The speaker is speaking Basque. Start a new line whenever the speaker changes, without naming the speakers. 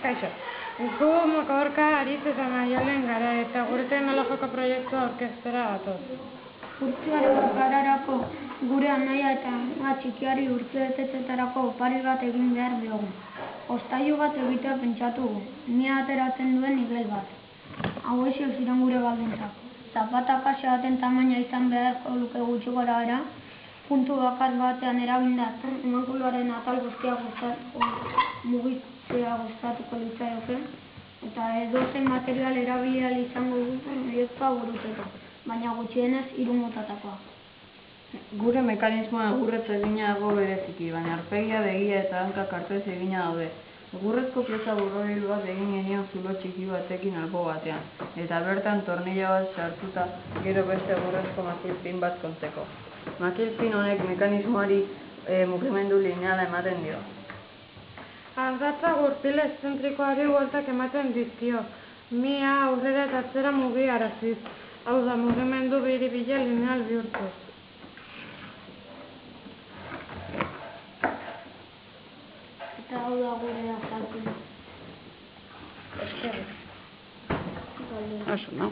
Kaixo, gu Gorka, Aritz eta Maialen gara eta gure teknologiko proiektua aurkeztera gatoz.
Urtziaren gararako gure anaia eta txikiari urtebetetzetarako opari bat egin behar diogu. Ostailu bat egitea pentsatu gu, nia ateratzen duen igel bat. Hauexek ziren gure baldintzak. Zapata kaxa baten tamaina izan beharko luke gutxi gorabehera, puntu bakar batean eraginda emankuloaren atal guztia mugitzea gustatuko litzaioke, eta edozein material erabili ahal izango dugu proiektua burutzeko, baina gutxienez 3 motatakoa.
Gure mekanismoa egurrez egina dago bereziki, baina aurpegia, begia eta hanka kartoiz egina daude. Egurrezko pieza borobil bat egin genion zulo txiki batekin albo batean, eta bertan tornilla bat sartuta gero beste egurrezko makilpin bat kontzeko. Makilpin honek mekanismoari mugimendu lineala ematen dio.
Ardatza gurpil eszentrikoari bueltak ematen dizkio, mia aurrera eta atzera mugiaraziz, hau da mugimendu biribila lineal bihurtuz.
Eta hau da gure azalpena.
Eskerrik.
Oso, no?